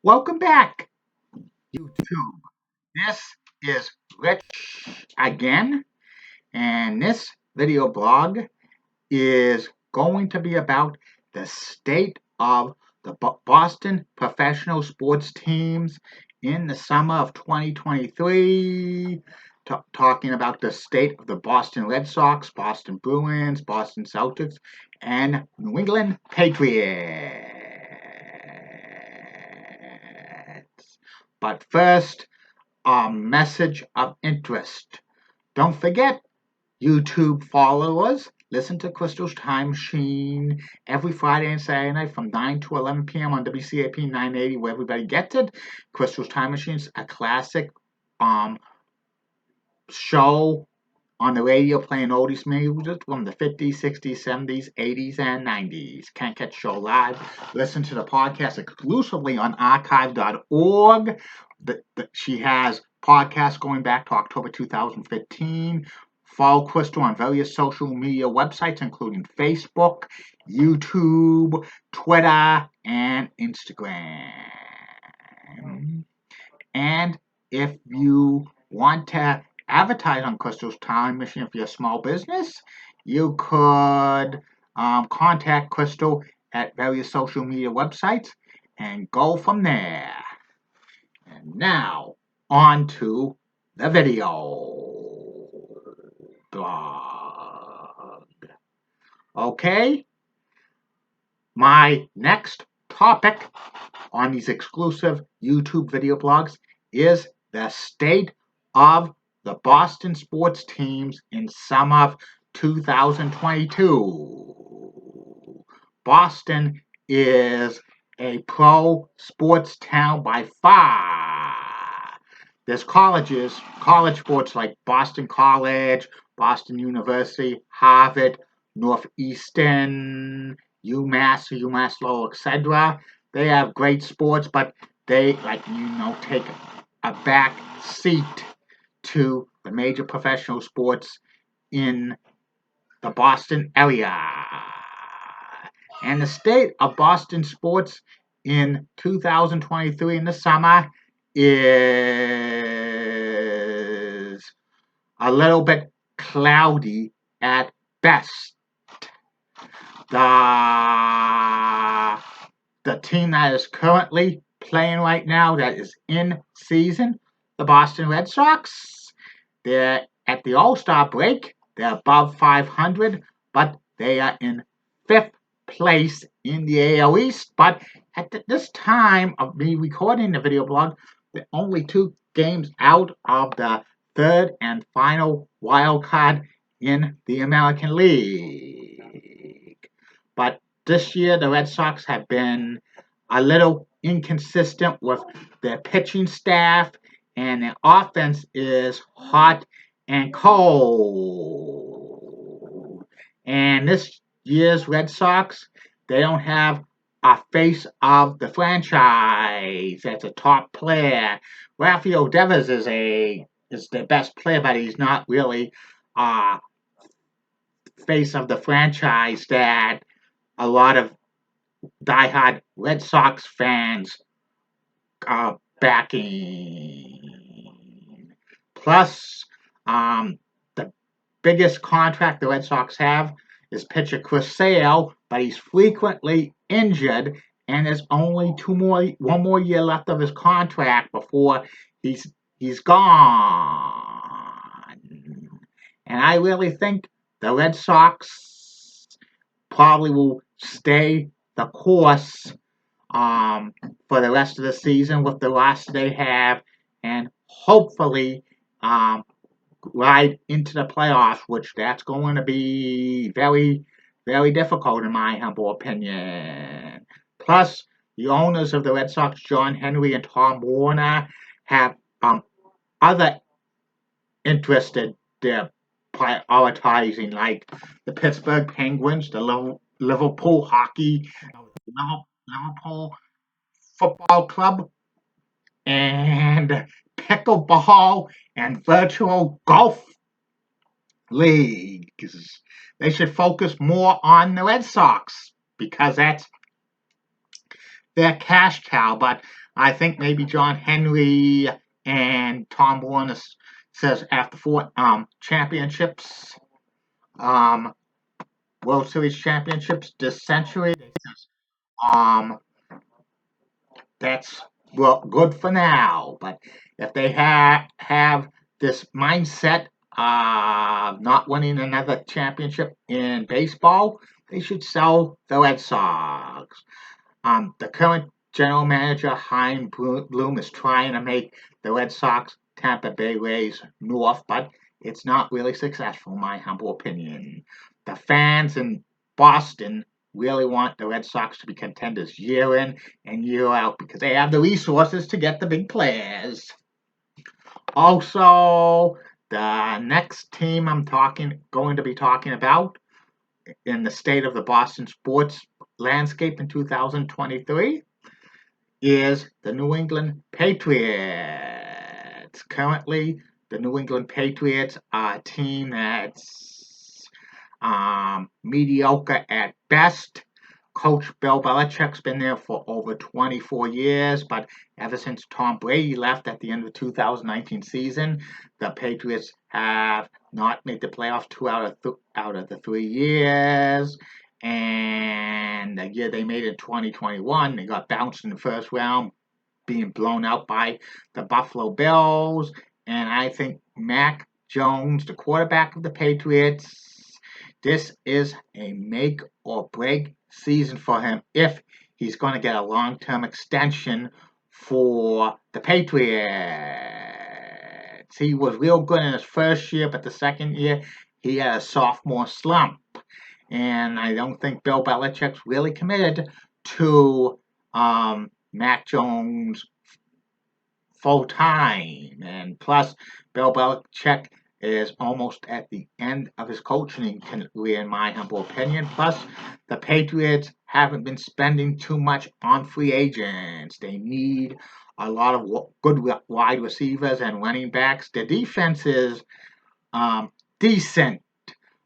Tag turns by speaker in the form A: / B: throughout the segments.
A: Welcome back, YouTube. This is Rich again, and this video blog is going to be about the state of the Boston professional sports teams in the summer of 2023. Talking about the state of the Boston Red Sox, Boston Bruins, Boston Celtics, and New England Patriots. But first, a message of interest. Don't forget, YouTube followers, listen to Crystal's Time Machine every Friday and Saturday night from 9 to 11 p.m. on WCAP 980, where everybody gets it. Crystal's Time Machine's a classic show on the radio playing oldies music from the 50s, 60s, 70s, 80s, and 90s. Can't catch the show live. Listen to the podcast exclusively on archive.org. She has podcasts going back to October 2015. Follow Crystal on various social media websites, including Facebook, YouTube, Twitter, and Instagram. And if you want to advertise on Crystal's Time Machine if you're a small business, you could contact Crystal at various social media websites and go from there. And now, on to the video blog. Okay, my next topic on these exclusive YouTube video blogs is the state of the Boston sports teams in summer of 2022. Boston is a pro sports town by far. There's college sports like Boston College, Boston University, Harvard, Northeastern, UMass Lowell, etc. They have great sports, but they take a back seat to the major professional sports in the Boston area. And the state of Boston sports in 2023 in the summer is a little bit cloudy at best. The team that is currently playing right now, that is in season, the Boston Red Sox, they're at the All-Star break. They're above 500, but they are in 5th place in the AL East. But at this time of me recording the video blog, they're only 2 games out of the 3rd and final wild card in the American League. But this year, the Red Sox have been a little inconsistent with their pitching staff, and their offense is hot and cold. And this year's Red Sox, they don't have a face of the franchise that's a top player. Rafael Devers is the best player, but he's not really a face of the franchise that a lot of diehard Red Sox fans are backing. Plus, the biggest contract the Red Sox have is pitcher Chris Sale, but he's frequently injured, and there's only one more year left of his contract before he's gone. And I really think the Red Sox probably will stay the course for the rest of the season with the roster they have, and hopefully ride into the playoffs, which that's going to be very, very difficult in my humble opinion. Plus, the owners of the Red Sox, John Henry and Tom Warner, have other interested they're prioritizing, like the Pittsburgh Penguins, the Liverpool Hockey, Liverpool Football Club, and pickleball and virtual golf leagues. They should focus more on the Red Sox because they're cash cow, but I think maybe John Henry and Tom Warner says after 4 championships, um, World Series championships this century, um, that's well good for now. But if they have this mindset of not winning another championship in baseball, they should sell the Red Sox. The current general manager, Chaim Bloom, is trying to make the Red Sox Tampa Bay Rays north, but it's not really successful, in my humble opinion. The fans in Boston really want the Red Sox to be contenders year in and year out because they have the resources to get the big players. Also, the next team going to be talking about in the state of the Boston sports landscape in 2023 is the New England Patriots. Currently, the New England Patriots are a team that's mediocre at best. Coach Bill Belichick's been there for over 24 years, but ever since Tom Brady left at the end of the 2019 season, the Patriots have not made the playoffs out of the 3 years. And the year they made it, 2021, they got bounced in the first round, being blown out by the Buffalo Bills. And I think Mac Jones, the quarterback of the Patriots, this is a make or break season for him if he's going to get a long-term extension for the Patriots. He was real good in his first year, but the second year he had a sophomore slump. And I don't think Bill Belichick's really committed to Mac Jones full time. And plus, Bill Belichick is almost at the end of his coaching career, in my humble opinion. Plus, the Patriots haven't been spending too much on free agents. They need a lot of good wide receivers and running backs. The defense is decent,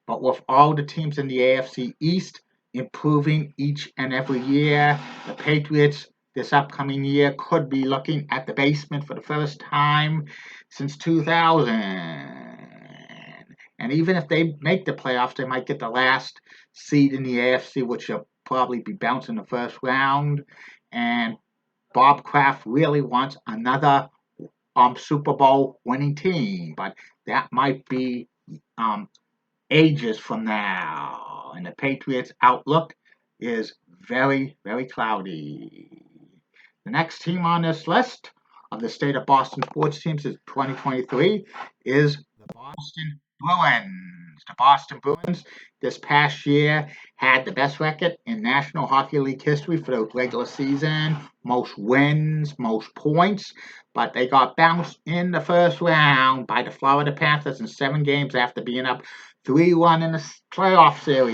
A: but with all the teams in the AFC East improving each and every year, the Patriots this upcoming year could be looking at the basement for the first time since 2000. And even if they make the playoffs, they might get the last seed in the AFC, which will probably be bouncing the first round. And Bob Kraft really wants another Super Bowl winning team, but that might be ages from now. And the Patriots' outlook is very, very cloudy. The next team on this list of the state of Boston sports teams is 2023 is the Boston Bruins. The Boston Bruins this past year had the best record in National Hockey League history for the regular season, most wins, most points, but they got bounced in the first round by the Florida Panthers in 7 games after being up 3-1 in the playoff series.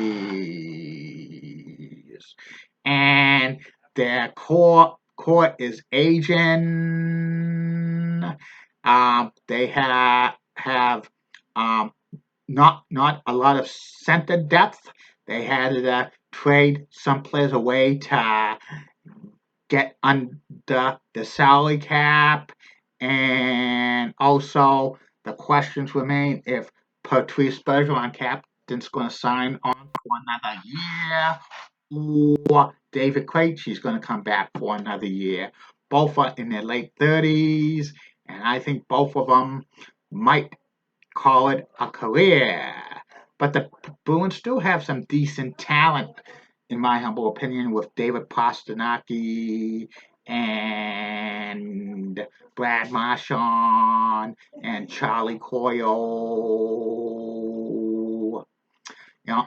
A: And their core is aging. They have not a lot of center depth. They had to trade some players away to get under the salary cap, and also the questions remain if Patrice Bergeron, captain's going to sign on for another year, or David Krejci's going to come back for another year. Both are in their late 30s, and I think both of them might call it a career. But the Bruins still have some decent talent, in my humble opinion, with David Pastrnak and Brad Marchand and Charlie Coyle.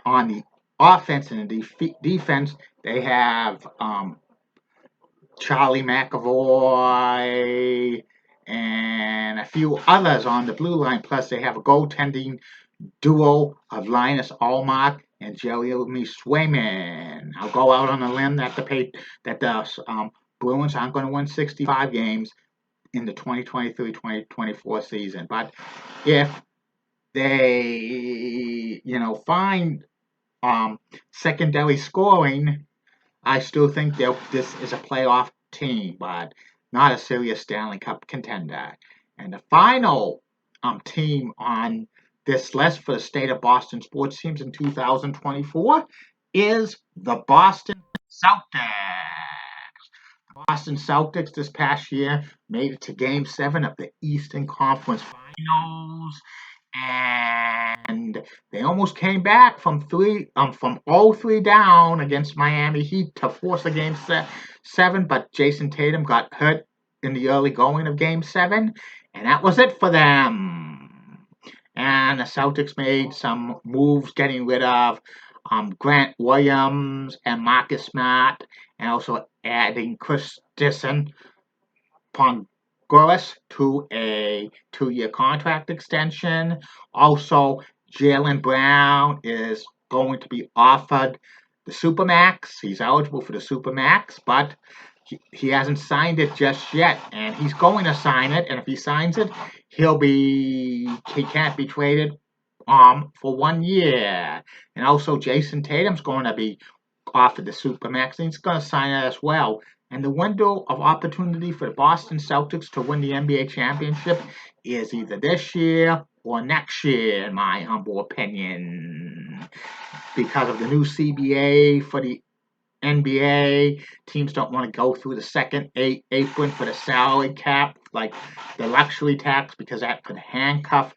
A: On the offense and the defense, they have Charlie McAvoy and a few others on the blue line. Plus, they have a goaltending duo of Linus Ullmark and Jeremy Swayman. I'll go out on a limb that the Bruins aren't going to win 65 games in the 2023-2024 season. But if they, find secondary scoring, I still think this is a playoff team, but not a serious Stanley Cup contender. And the final team on this list for the state of Boston sports teams in 2024 is the Boston Celtics. Boston Celtics this past year made it to Game 7 of the Eastern Conference Finals, and they almost came back from 0-3 down against Miami Heat to force a Game 7, but Jason Tatum got hurt in the early going of Game 7, and that was it for them. And the Celtics made some moves, getting rid of Grant Williams and Marcus Smart, and also adding Chris Pongoris to a 2-year contract extension. Also, Jaylen Brown is going to be offered the Supermax. He's eligible for the Supermax, but he hasn't signed it just yet, and he's going to sign it. And if he signs it, he can't be traded for 1 year. And also, Jason Tatum's going to be offered the Supermax, and he's going to sign it as well. And the window of opportunity for the Boston Celtics to win the NBA championship is either this year or next year, in my humble opinion. Because of the new CBA for the NBA, teams don't want to go through the second apron for the salary cap, like the luxury tax, because that could handcuff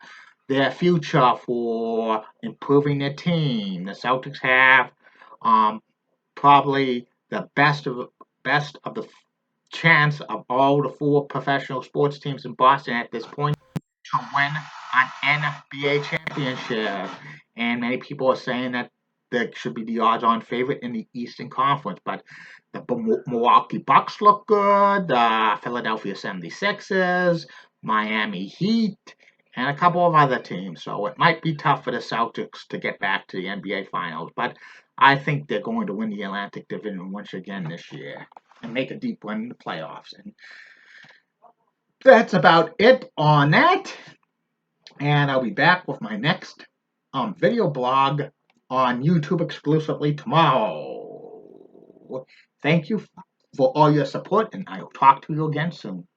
A: their future for improving their team. The Celtics have probably the best of the chance of all the 4 professional sports teams in Boston at this point to win an NBA championship. And many people are saying that there should be the odds-on favorite in the Eastern Conference, but the Milwaukee Bucks look good, the Philadelphia 76ers, Miami Heat, and a couple of other teams. So it might be tough for the Celtics to get back to the NBA Finals, but I think they're going to win the Atlantic Division once again this year and make a deep run in the playoffs. And that's about it on that. And I'll be back with my next video blog on YouTube exclusively tomorrow. Thank you for all your support, and I'll talk to you again soon.